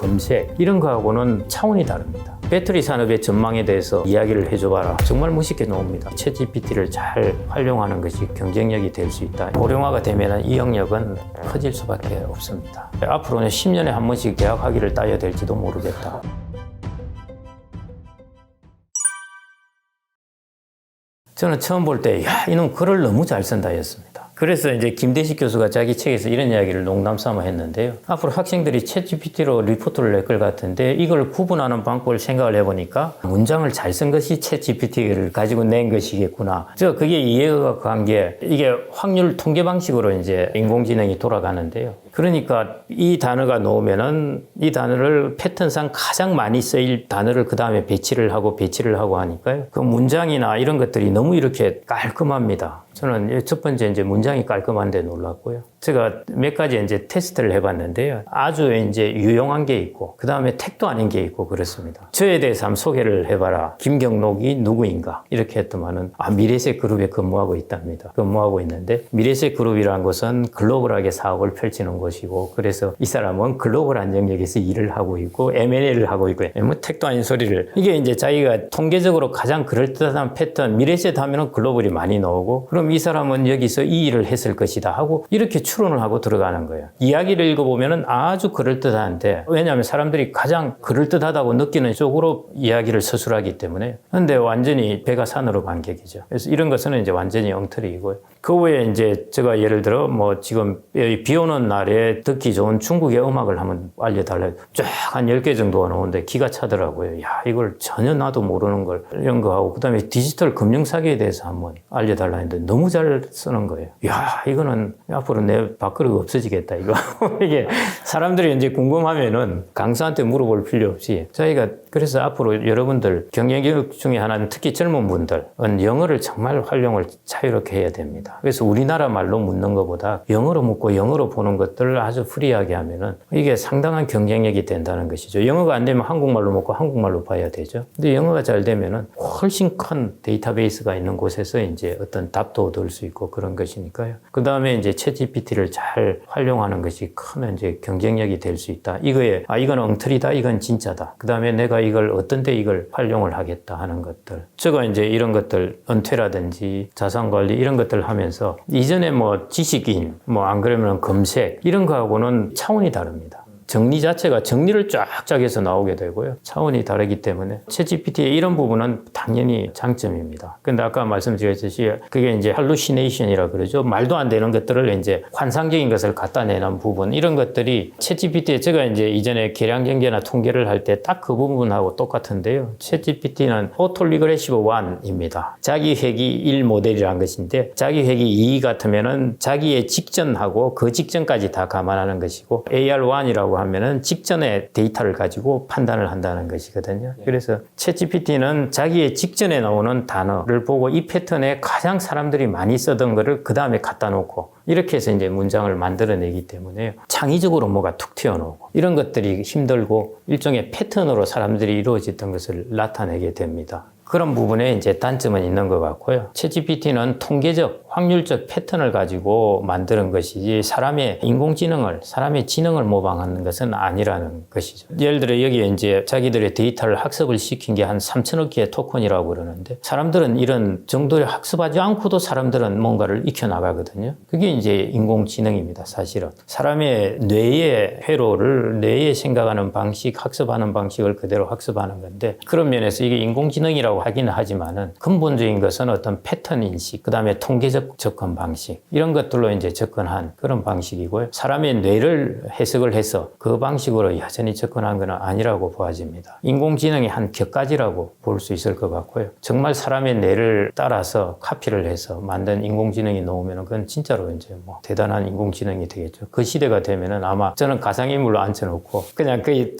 검색 이런 거하고는 차원이 다릅니다. 배터리 산업의 전망에 대해서 이야기를 해줘봐라. 정말 멋있게 나옵니다. 챗GPT를 잘 활용하는 것이 경쟁력이 될 수 있다. 고령화가 되면 이 영역은 커질 수밖에 없습니다. 앞으로는 10년에 한 번씩 대학 학위를 따야 될지도 모르겠다. 저는 처음 볼 때, 야, 이놈 글을 너무 잘 쓴다 했습니다. 그래서 이제 김대식 교수가 자기 책에서 이런 이야기를 농담 삼아 했는데요. 앞으로 학생들이 챗GPT로 리포트를 낼 것 같은데 이걸 구분하는 방법을 생각을 해보니까 문장을 잘 쓴 것이 챗GPT를 가지고 낸 것이겠구나. 그게 이해가 간 게 이게 확률 통계 방식으로 이제 인공지능이 돌아가는데요. 그러니까 이 단어가 나오면은 이 단어를 패턴상 가장 많이 쓰일 단어를 그 다음에 배치를 하고 하니까요. 그 문장이나 이런 것들이 너무 이렇게 깔끔합니다. 저는 첫 번째 이제 문장이 깔끔한데 놀랐고요. 제가 몇 가지 이제 테스트를 해봤는데요. 아주 이제 유용한 게 있고, 그 다음에 택도 아닌 게 있고 그렇습니다. 저에 대해서 한번 소개를 해봐라. 김경록이 누구인가? 이렇게 했더만은, 미래색 그룹에 근무하고 있답니다. 근무하고 있는데, 미래색 그룹이라는 것은 글로벌하게 사업을 펼치는 곳이고, 그래서 이 사람은 글로벌 안정역에서 일을 하고 있고, M&A를 하고 있고, 뭐 택도 아닌 소리를. 이게 이제 자기가 통계적으로 가장 그럴듯한 패턴, 미래셋 하면은 글로벌이 많이 나오고, 그럼 이 사람은 여기서 이 일을 했을 것이다 하고 이렇게 추론을 하고 들어가는 거예요. 이야기를 읽어보면은 아주 그럴듯한데, 왜냐하면 사람들이 가장 그럴듯하다고 느끼는 쪽으로 이야기를 서술하기 때문에. 근데 완전히 배가 산으로 반격이죠. 그래서 이런 것은 이제 완전히 엉터리이고요. 그 외에 이제 제가 예를 들어 뭐 지금 비 오는 날에 듣기 좋은 중국의 음악을 한번 알려달라. 쫙 한 10개 정도가 나오는데 기가 차더라고요. 야, 이걸 전혀 나도 모르는 걸 이런 거 하고, 그 다음에 디지털 금융사기에 대해서 한번 알려달라 했는데 너무 잘 쓰는 거예요. 야, 이거는 앞으로 내 밥그릇 없어지겠다, 이거. 이게 사람들이 이제 궁금하면은 강사한테 물어볼 필요 없이 저희가, 그래서 앞으로 여러분들 경영교육 중에 하나는 특히 젊은 분들은 영어를 정말 활용을 자유롭게 해야 됩니다. 그래서 우리나라 말로 묻는 것보다 영어로 묻고 영어로 보는 것들을 아주 프리하게 하면은 이게 상당한 경쟁력이 된다는 것이죠. 영어가 안 되면 한국말로 묻고 한국말로 봐야 되죠. 근데 영어가 잘 되면은 훨씬 큰 데이터베이스가 있는 곳에서 이제 어떤 답도 얻을 수 있고 그런 것이니까요. 그 다음에 이제 챗GPT를 잘 활용하는 것이 큰 이제 경쟁력이 될 수 있다. 이거에, 이건 엉터리다, 이건 진짜다. 그 다음에 내가 이걸 어떤 데 이걸 활용을 하겠다 하는 것들. 제가 이제 이런 것들, 은퇴라든지 자산관리 이런 것들 하면서 이전에 뭐 지식인, 뭐 안 그러면 검색 이런 거하고는 차원이 다릅니다. 정리 자체가 정리를 쫙쫙 해서 나오게 되고요. 차원이 다르기 때문에 챗GPT의 이런 부분은 당연히 장점입니다. 근데 아까 말씀드렸듯이 그게 이제 할루시네이션이라 그러죠. 말도 안 되는 것들을 이제 환상적인 것을 갖다 내는 부분, 이런 것들이 챗GPT에, 제가 이제 이전에 계량 경제나 통계를 할 때 딱 그 부분하고 똑같은데요. 챗GPT는 오토리그레시브 1입니다. 자기 회귀 1 모델이라는 것인데, 자기 회귀 2 같으면은 자기의 직전하고 그 직전까지 다 감안하는 것이고, AR1이라고 하면은 직전의 데이터를 가지고 판단을 한다는 것이거든요. 그래서 챗GPT는 자기의 직전에 나오는 단어를 보고 이 패턴에 가장 사람들이 많이 쓰던 거를 그 다음에 갖다 놓고 이렇게 해서 이제 문장을 만들어내기 때문에 창의적으로 뭐가 툭 튀어나오고 이런 것들이 힘들고 일종의 패턴으로 사람들이 이루어졌던 것을 나타내게 됩니다. 그런 부분에 이제 단점은 있는 것 같고요. 챗GPT는 통계적, 확률적 패턴을 가지고 만드는 것이지 사람의 인공지능을, 사람의 지능을 모방하는 것은 아니라는 것이죠. 예를 들어 여기에 이제 자기들의 데이터를 학습을 시킨 게 한 3천억 개의 토큰이라고 그러는데, 사람들은 이런 정도를 학습하지 않고도 사람들은 뭔가를 익혀나가거든요. 그게 이제 인공지능입니다, 사실은. 사람의 뇌의 회로를, 뇌의 생각하는 방식, 학습하는 방식을 그대로 학습하는 건데, 그런 면에서 이게 인공지능이라고 하기는 하지만은 근본적인 것은 어떤 패턴 인식, 그 다음에 통계적 접근 방식, 이런 것들로 이제 접근한 그런 방식이고요. 사람의 뇌를 해석을 해서 그 방식으로 여전히 접근한 건 아니라고 보아집니다. 인공지능의 한 격가지라고 볼 수 있을 것 같고요. 정말 사람의 뇌를 따라서 카피를 해서 만든 인공지능이 나오면 그건 진짜로 이제 뭐 대단한 인공지능이 되겠죠. 그 시대가 되면은 아마 저는 가상인물로 앉혀놓고 그냥 그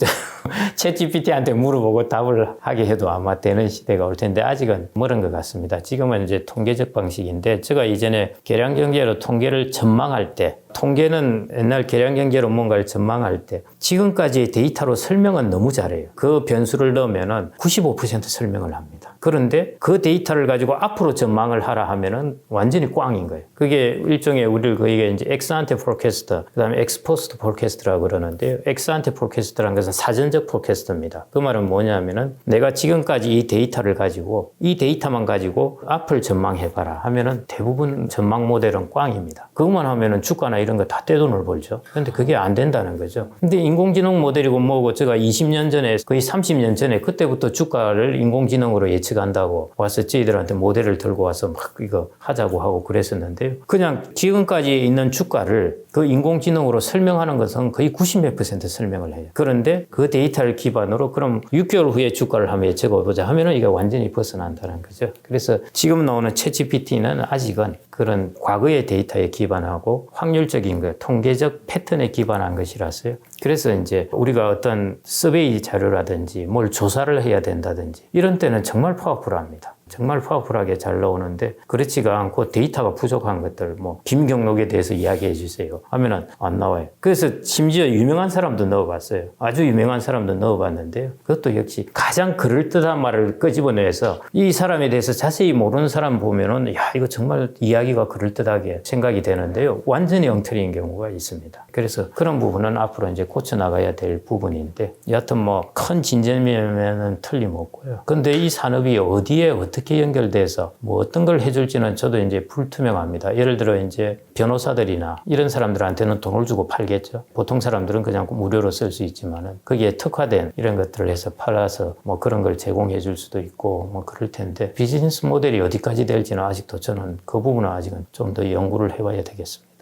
챗GPT한테 물어보고 답을 하게 해도 아마 되는 시대가 올 텐데 아직은 멀은 것 같습니다. 지금은 이제 통계적 방식인데, 제가 이전에 계량 경제로 통계를 전망할 때 통계는 옛날 계량경제로 뭔가를 전망할 때 지금까지의 데이터로 설명은 너무 잘해요. 그 변수를 넣으면은 95% 설명을 합니다. 그런데 그 데이터를 가지고 앞으로 전망을 하라 하면은 완전히 꽝인 거예요. 그게 일종의 우리를 그게 이제 엑스안테 포캐스트, 그다음에 엑스포스트 포캐스트라고 그러는데요. 엑스안테 포캐스트라는 것은 사전적 포캐스트입니다. 그 말은 뭐냐면은 내가 지금까지 이 데이터를 가지고 이 데이터만 가지고 앞을 전망해봐라 하면은 대부분 전망 모델은 꽝입니다. 그것만 하면은 주가나 이런 거 다 떼돈을 벌죠. 근데 그게 안 된다는 거죠. 근데 인공지능 모델이고 뭐고 제가 20년 전에 거의 30년 전에 그때부터 주가를 인공지능으로 예측한다고 와서 저희들한테 모델을 들고 와서 막 이거 하자고 하고 그랬었는데요. 그냥 지금까지 있는 주가를 그 인공지능으로 설명하는 것은 거의 90몇 % 설명을 해요. 그런데 그 데이터를 기반으로 그럼 6개월 후에 주가를 한번 예측해보자 하면은 이게 완전히 벗어난다는 거죠. 그래서 지금 나오는 챗GPT는 아직은 그런 과거의 데이터에 기반하고 확률적인 것, 통계적 패턴에 기반한 것이라서요. 그래서 이제 우리가 어떤 서베이 자료라든지 뭘 조사를 해야 된다든지 이런 때는 정말 파워풀합니다. 정말 파워풀하게 잘 나오는데 그렇지가 않고 데이터가 부족한 것들 뭐 김경록에 대해서 이야기해 주세요 하면은 안 나와요. 그래서 심지어 유명한 사람도 넣어봤어요. 아주 유명한 사람도 넣어봤는데요. 그것도 역시 가장 그럴듯한 말을 끄집어내서 이 사람에 대해서 자세히 모르는 사람 보면은 야 이거 정말 이야기가 그럴듯하게 생각이 되는데요. 완전히 엉터리인 경우가 있습니다. 그래서 그런 부분은 앞으로 이제 고쳐 나가야 될 부분인데 여하튼 뭐 큰 진전이면은 틀림없고요. 근데 이 산업이 어디에 어떻게 연결돼서 뭐 어떤 걸 해줄지는 저도 이제 불투명합니다. 예를 들어 이제 변호사들이나 이런 사람들한테는 돈을 주고 팔겠죠. 보통 사람들은 그냥 무료로 쓸 수 있지만은 거기에 특화된 이런 것들을 해서 팔아서 뭐 그런 걸 제공해 줄 수도 있고 뭐 그럴 텐데 비즈니스 모델이 어디까지 될지는 아직도 저는 그 부분은 아직은 좀 더 연구를 해봐야 되겠습니다.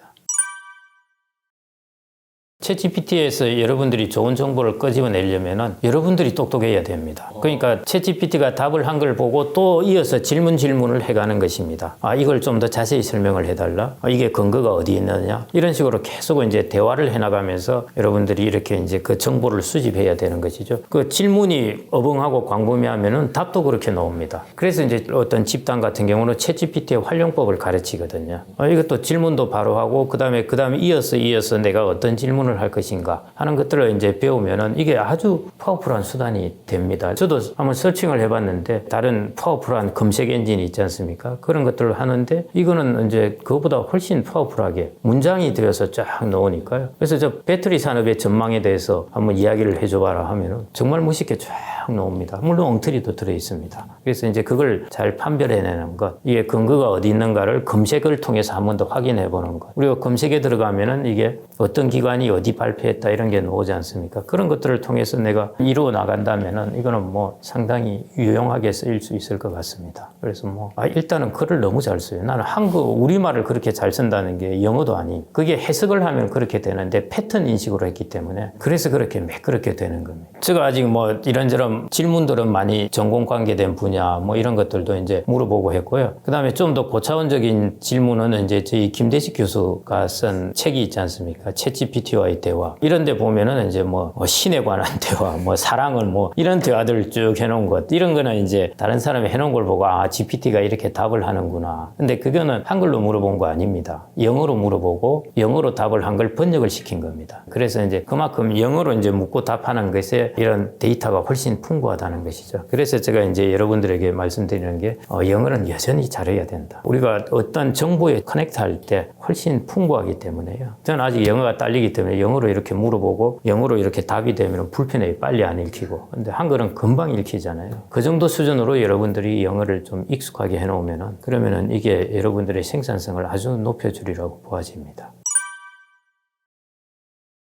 챗GPT에서 여러분들이 좋은 정보를 끄집어내려면은 여러분들이 똑똑해야 됩니다. 그러니까 챗GPT가 답을 한 걸 보고 또 이어서 질문을 해가는 것입니다. 아, 이걸 좀 더 자세히 설명을 해달라. 이게 근거가 어디 있느냐. 이런 식으로 계속 이제 대화를 해나가면서 여러분들이 이렇게 이제 그 정보를 수집해야 되는 것이죠. 그 질문이 어벙하고 광범위하면은 답도 그렇게 나옵니다. 그래서 이제 어떤 집단 같은 경우는 챗GPT의 활용법을 가르치거든요. 이것도 질문도 바로 하고 그다음에 이어서 내가 어떤 질문을 할 것인가 하는 것들을 이제 배우면은 이게 아주 파워풀한 수단이 됩니다. 저도 한번 서칭을 해봤는데 다른 파워풀한 검색 엔진이 있지 않습니까? 그런 것들을 하는데 이거는 이제 그것보다 훨씬 파워풀하게 문장이 되어서 쫙 나오니까요. 그래서 저 배터리 산업의 전망에 대해서 한번 이야기를 해줘봐라 하면은 정말 멋있게 쫙 나옵니다. 물론 엉터리도 들어있습니다. 그래서 이제 그걸 잘 판별해내는 것, 이게 근거가 어디 있는가를 검색을 통해서 한 번 더 확인해보는 것. 우리가 검색에 들어가면은 이게 어떤 기관이 어디 발표했다 이런 게 나오지 않습니까? 그런 것들을 통해서 내가 이루어 나간다면은 이거는 뭐 상당히 유용하게 쓰일 수 있을 것 같습니다. 그래서 일단은 글을 너무 잘 써요. 나는 우리말을 그렇게 잘 쓴다는 게 영어도 아니고 그게 해석을 하면 그렇게 되는데 패턴 인식으로 했기 때문에 그래서 그렇게 매끄럽게 되는 겁니다. 제가 아직 이런저런 질문들은 많이 전공 관계된 분야 이런 것들도 이제 물어보고 했고요. 그 다음에 좀 더 고차원적인 질문은 이제 저희 김대식 교수가 쓴 책이 있지 않습니까? 챗GPT와의 대화. 이런 데 보면은 이제 신에 관한 대화, 사랑을 이런 대화들을 쭉 해놓은 것. 이런 거는 이제 다른 사람이 해놓은 걸 보고 GPT가 이렇게 답을 하는구나. 근데 그거는 한글로 물어본 거 아닙니다. 영어로 물어보고 영어로 답을 한 걸 번역을 시킨 겁니다. 그래서 이제 그만큼 영어로 이제 묻고 답하는 것에 이런 데이터가 훨씬 풍부하다는 것이죠. 그래서 제가 이제 여러분들에게 말씀드리는 게 영어는 여전히 잘해야 된다. 우리가 어떤 정보에 커넥트 할 때 훨씬 풍부하기 때문에요. 저는 아직 영어가 딸리기 때문에 영어로 이렇게 물어보고 영어로 이렇게 답이 되면 불편해요. 빨리 안 읽히고. 근데 한글은 금방 읽히잖아요. 그 정도 수준으로 여러분들이 영어를 좀 익숙하게 해놓으면은 그러면은 이게 여러분들의 생산성을 아주 높여주리라고 보아집니다.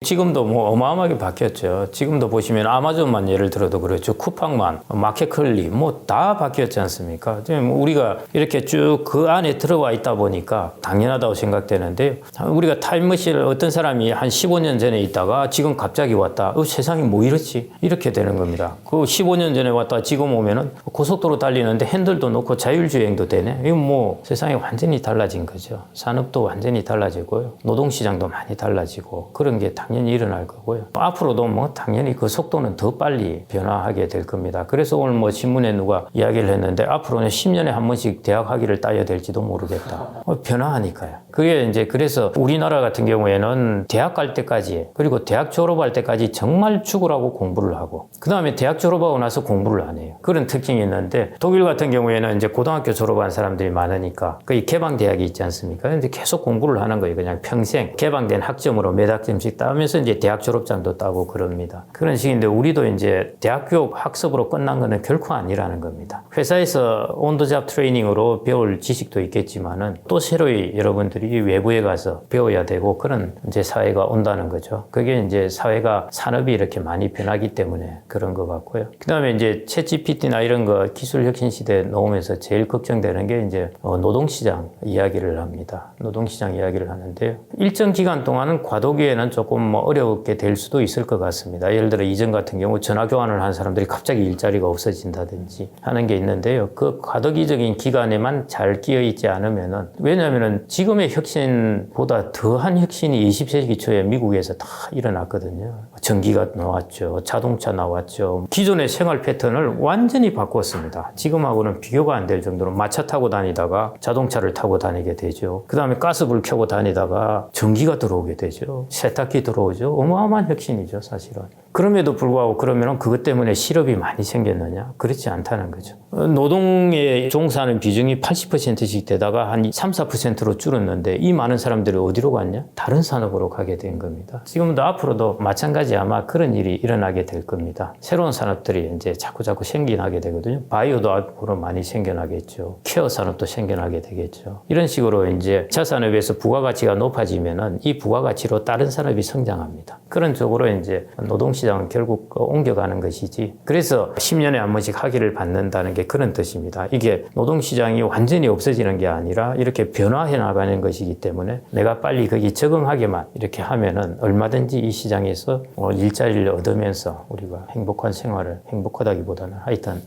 지금도 어마어마하게 바뀌었죠. 지금도 보시면 아마존만 예를 들어도 그렇죠. 쿠팡만, 마켓컬리 다 바뀌었지 않습니까? 우리가 이렇게 쭉 그 안에 들어와 있다 보니까 당연하다고 생각되는데 우리가 타임머신을 어떤 사람이 한 15년 전에 있다가 지금 갑자기 왔다. 세상이 이렇지? 이렇게 되는 겁니다. 그 15년 전에 왔다 지금 오면은 고속도로 달리는데 핸들도 놓고 자율주행도 되네. 이건 세상이 완전히 달라진 거죠. 산업도 완전히 달라지고요. 노동시장도 많이 달라지고 그런 게 당연히 당연히 일어날 거고요. 앞으로도 뭐 당연히 그 속도는 더 빨리 변화하게 될 겁니다. 그래서 오늘 뭐 신문에 누가 이야기를 했는데 앞으로는 10년에 한 번씩 대학 학위를 따야 될지도 모르겠다. 변화하니까요. 그게 이제 그래서 우리나라 같은 경우에는 대학 갈 때까지 그리고 대학 졸업할 때까지 정말 죽으라고 공부를 하고 그 다음에 대학 졸업하고 나서 공부를 안 해요. 그런 특징이 있는데 독일 같은 경우에는 이제 고등학교 졸업한 사람들이 많으니까 거의 개방 대학이 있지 않습니까? 근데 계속 공부를 하는 거예요. 그냥 평생 개방된 학점으로 몇 학점씩 따면서 이제 대학 졸업장도 따고 그럽니다. 그런 식인데 우리도 이제 대학교 학습으로 끝난 거는 결코 아니라는 겁니다. 회사에서 온더잡 트레이닝으로 배울 지식도 있겠지만은 또 새로이 여러분들이 외부에 가서 배워야 되고 그런 이제 사회가 온다는 거죠. 그게 이제 사회가 산업이 이렇게 많이 변하기 때문에 그런 것 같고요. 그 다음에 이제 챗GPT나 이런 거 기술 혁신 시대에 놓으면서 제일 걱정되는 게 이제 노동시장 이야기를 합니다. 노동시장 이야기를 하는데요. 일정 기간 동안은 과도기에는 조금 뭐 어렵게 될 수도 있을 것 같습니다. 예를 들어 이전 같은 경우 전화 교환을 한 사람들이 갑자기 일자리가 없어진다든지 하는 게 있는데요. 그 과도기적인 기간에만 잘 끼어 있지 않으면은 왜냐하면은 지금의 혁신보다 더한 혁신이 20세기 초에 미국에서 다 일어났거든요. 전기가 나왔죠. 자동차 나왔죠. 기존의 생활 패턴을 완전히 바꿨습니다. 지금하고는 비교가 안 될 정도로 마차 타고 다니다가 자동차를 타고 다니게 되죠. 그 다음에 가스불 켜고 다니다가 전기가 들어오게 되죠. 세탁기 들어오죠. 어마어마한 혁신이죠, 사실은. 그럼에도 불구하고 그러면 그것 때문에 실업이 많이 생겼느냐? 그렇지 않다는 거죠. 노동에 종사하는 비중이 80%씩 되다가 한 3, 4%로 줄었는데 이 많은 사람들이 어디로 갔냐? 다른 산업으로 가게 된 겁니다. 지금도 앞으로도 마찬가지 아마 그런 일이 일어나게 될 겁니다. 새로운 산업들이 이제 자꾸 생겨나게 되거든요. 바이오도 앞으로 많이 생겨나겠죠. 케어 산업도 생겨나게 되겠죠. 이런 식으로 이제 자산업에서 부가가치가 높아지면은 이 부가가치로 다른 산업이 성장합니다. 그런 쪽으로 이제 노동시장은 결국 옮겨가는 것이지. 그래서 10년에 한 번씩 학위를 받는다는 게 그런 뜻입니다. 이게 노동시장이 완전히 없어지는 게 아니라 이렇게 변화해 나가는 것이기 때문에 내가 빨리 거기 적응하게만 이렇게 하면은 얼마든지 이 시장에서 일자리를 얻으면서 우리가 행복한 생활을 행복하다기보다는 하여튼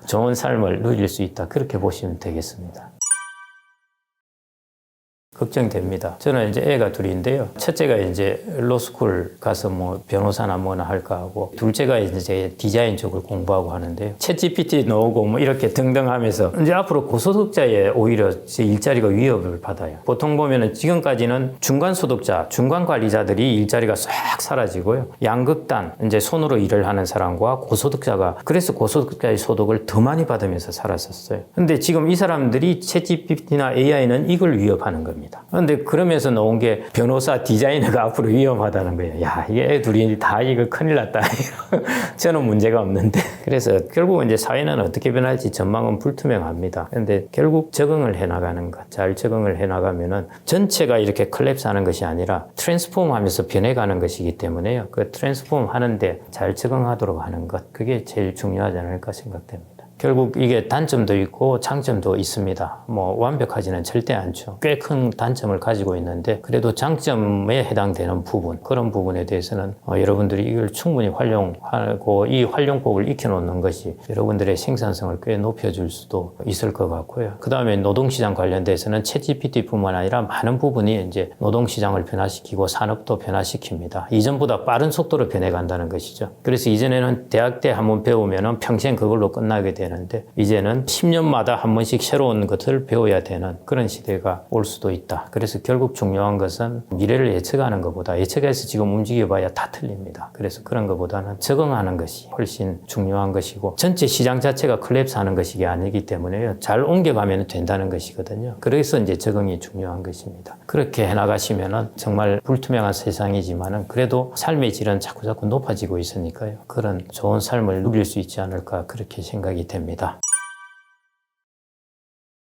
좋은 삶을 누릴 수 있다. 그렇게 보시면 되겠습니다. 걱정됩니다. 저는 이제 애가 둘인데요. 첫째가 이제 로스쿨 가서 뭐 변호사나 뭐나 할까 하고, 둘째가 이제 디자인 쪽을 공부하고 하는데요. 챗GPT 나오고 뭐 이렇게 등등 하면서 이제 앞으로 고소득자에 오히려 제 일자리가 위협을 받아요. 보통 보면은 지금까지는 중간소득자, 중간관리자들이 일자리가 싹 사라지고요. 양극단, 이제 손으로 일을 하는 사람과 고소득자가, 그래서 고소득자의 소득을 더 많이 받으면서 살았었어요. 근데 지금 이 사람들이 챗GPT나 AI는 이걸 위협하는 겁니다. 그런데 그러면서 나온 게 변호사, 디자이너가 앞으로 위험하다는 거예요. 야, 이게 애 둘이 다 이거 큰일 났다. 저는 문제가 없는데. 그래서 결국은 이제 사회는 어떻게 변할지 전망은 불투명합니다. 그런데 결국 적응을 해나가는 것, 잘 적응을 해나가면은 전체가 이렇게 콜랩스 하는 것이 아니라 트랜스폼 하면서 변해가는 것이기 때문에요. 그 트랜스폼 하는데 잘 적응하도록 하는 것, 그게 제일 중요하지 않을까 생각됩니다. 결국 이게 단점도 있고 장점도 있습니다. 뭐 완벽하지는 절대 않죠. 꽤 큰 단점을 가지고 있는데 그래도 장점에 해당되는 부분, 그런 부분에 대해서는 여러분들이 이걸 충분히 활용하고 이 활용법을 익혀놓는 것이 여러분들의 생산성을 꽤 높여줄 수도 있을 것 같고요. 그 다음에 노동시장 관련돼서는 챗GPT뿐만 아니라 많은 부분이 이제 노동시장을 변화시키고 산업도 변화시킵니다. 이전보다 빠른 속도로 변해간다는 것이죠. 그래서 이전에는 대학 때 한번 배우면 평생 그걸로 끝나게 되는 되는데 이제는 10년마다 한 번씩 새로운 것을 배워야 되는 그런 시대가 올 수도 있다. 그래서 결국 중요한 것은 미래를 예측하는 것보다, 예측해서 지금 움직여봐야 다 틀립니다. 그래서 그런 것보다는 적응하는 것이 훨씬 중요한 것이고, 전체 시장 자체가 콜랩스하는 것이 아니기 때문에 잘 옮겨가면 된다는 것이거든요. 그래서 이제 적응이 중요한 것입니다. 그렇게 해나가시면은 정말 불투명한 세상이지만은 그래도 삶의 질은 자꾸 높아지고 있으니까요. 그런 좋은 삶을 누릴 수 있지 않을까 그렇게 생각이 됩니다.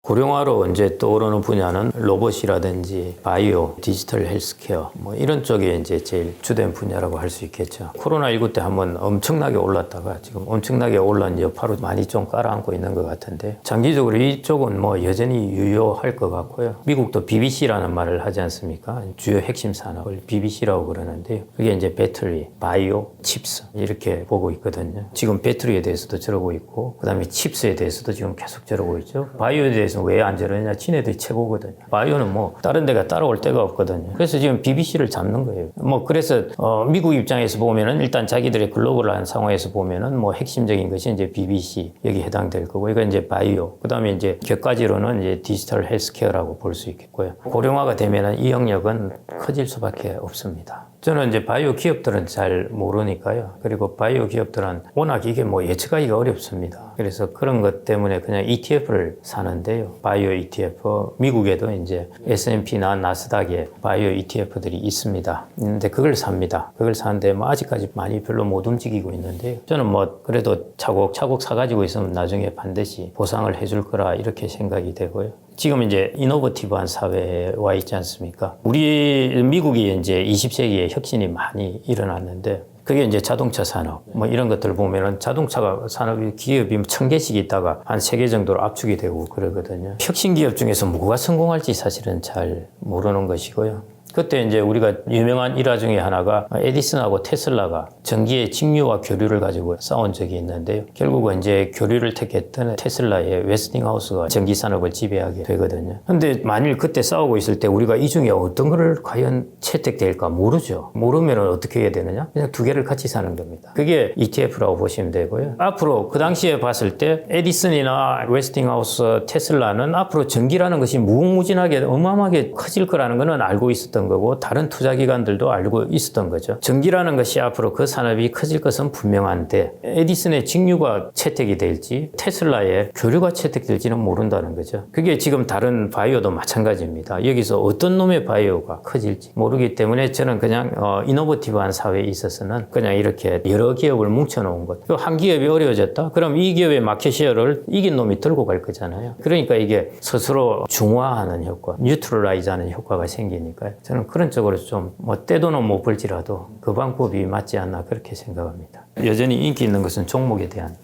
고령화로 이제 떠오르는 분야는 로봇이라든지 바이오, 디지털 헬스케어 뭐 이런 쪽이 이제 제일 주된 분야라고 할 수 있겠죠. 코로나19 때 한번 엄청나게 올랐다가 지금 엄청나게 올란 여파로 많이 좀 깔아앉고 있는 것 같은데, 장기적으로 이쪽은 뭐 여전히 유효할 것 같고요. 미국도 BBC라는 말을 하지 않습니까? 주요 핵심 산업을 BBC라고 그러는데요. 그게 이제 배터리, 바이오, 칩스 이렇게 보고 있거든요. 지금 배터리에 대해서도 저러고 있고, 그 다음에 칩스에 대해서도 지금 계속 저러고 있죠. 바이오에 대해서 바이오에서 왜 안 저러냐? 지네들이 최고거든요. 바이오는 뭐 다른 데가 따라올 데가 없거든요. 그래서 지금 BBC를 잡는 거예요. 뭐 그래서 미국 입장에서 보면은 일단 자기들의 글로벌한 상황에서 보면은 뭐 핵심적인 것이 이제 BBC 여기 해당될 거고, 이거 이제 바이오, 그다음에 이제 격가지로는 이제 디지털 헬스케어라고 볼 수 있겠고요. 고령화가 되면은 이 영역은 커질 수밖에 없습니다. 저는 이제 바이오 기업들은 잘 모르니까요. 그리고 바이오 기업들은 워낙 이게 뭐 예측하기가 어렵습니다. 그래서 그런 것 때문에 그냥 ETF를 사는데요. 바이오 ETF, 미국에도 이제 S&P나 나스닥에 바이오 ETF들이 있습니다. 있는데 그걸 삽니다. 그걸 사는데 뭐 아직까지 많이 별로 못 움직이고 있는데요. 저는 뭐 그래도 차곡차곡 사가지고 있으면 나중에 반드시 보상을 해줄 거라 이렇게 생각이 되고요. 지금 이제 이노버티브한 사회에 와 있지 않습니까? 우리 미국이 이제 20세기에 혁신이 많이 일어났는데, 그게 이제 자동차 산업, 뭐 이런 것들을 보면은 자동차 산업이 기업이 1000개씩 있다가 한 3개 정도로 압축이 되고 그러거든요. 혁신 기업 중에서 뭐가 성공할지 사실은 잘 모르는 것이고요. 그때 이제 우리가 유명한 일화 중에 하나가 에디슨하고 테슬라가 전기의 직류와 교류를 가지고 싸운 적이 있는데요. 결국은 이제 교류를 택했던 테슬라의 웨스팅하우스가 전기 산업을 지배하게 되거든요. 근데 만일 그때 싸우고 있을 때 우리가 이 중에 어떤 거를 과연 채택될까 모르죠. 모르면 어떻게 해야 되느냐? 그냥 두 개를 같이 사는 겁니다. 그게 ETF라고 보시면 되고요. 앞으로 그 당시에 봤을 때 에디슨이나 웨스팅하우스, 테슬라는 앞으로 전기라는 것이 무궁무진하게 어마어마하게 커질 거라는 거는 알고 있었던 거고, 다른 투자기관들도 알고 있었던 거죠. 전기라는 것이 앞으로 그 산업이 커질 것은 분명한데, 에디슨의 직류가 채택이 될지 테슬라의 교류가 채택될지는 모른다는 거죠. 그게 지금 다른 바이오도 마찬가지입니다. 여기서 어떤 놈의 바이오가 커질지 모르기 때문에 저는 그냥 이노버티브한 사회에 있어서는 그냥 이렇게 여러 기업을 뭉쳐놓은 것. 한 기업이 어려워졌다? 그럼 이 기업의 마켓시어를 이긴 놈이 들고 갈 거잖아요. 그러니까 이게 스스로 중화하는 효과, 뉴트럴라이즈하는 효과가 생기니까요. 저는 그런 쪽으로 좀 뭐 떼돈은 못 벌지라도 그 방법이 맞지 않나 그렇게 생각합니다. 여전히 인기 있는 것은 종목에 대한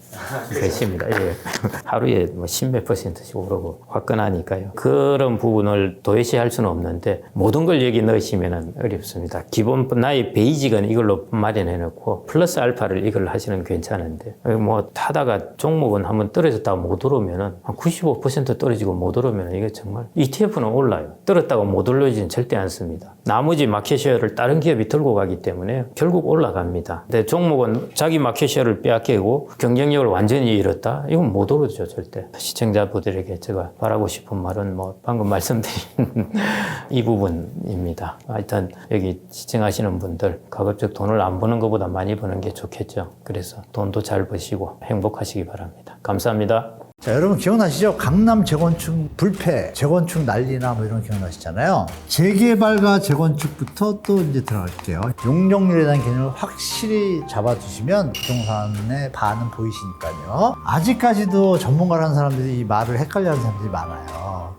것입니다. 예. 하루에 뭐 10몇 %씩 오르고 화끈하니까요. 그런 부분을 도외시할 수는 없는데 모든 걸 여기 넣으시면 어렵습니다. 기본 나의 베이직은 이걸로 마련해 놓고 플러스 알파를 이걸 하시는 괜찮은데, 뭐 타다가 종목은 한번 떨어졌다가 못 오르면은 한 95% 떨어지고 못 오르면 이게 정말 ETF는 올라요. 떨었다가 못 올라지는 절대 않습니다. 나머지 마켓쉐어를 다른 기업이 들고 가기 때문에 결국 올라갑니다. 근데 종목은 자기 마켓쉐어를 빼앗기고 경쟁력을 완전히 잃었다? 이건 못 오르죠, 절대. 시청자분들에게 제가 바라고 싶은 말은 뭐 방금 말씀드린 이 부분입니다. 하여튼 여기 시청하시는 분들 가급적 돈을 안 버는 것보다 많이 버는 게 좋겠죠. 그래서 돈도 잘 버시고 행복하시기 바랍니다. 감사합니다. 자, 여러분 기억나시죠? 강남 재건축 불패, 재건축 난리나 뭐 이런 거 기억나시잖아요. 재개발과 재건축부터 또 이제 들어갈게요. 용적률에 대한 개념을 확실히 잡아두시면 부동산의 반은 보이시니까요. 아직까지도 전문가라는 사람들이 이 말을 헷갈려하는 사람들이 많아요.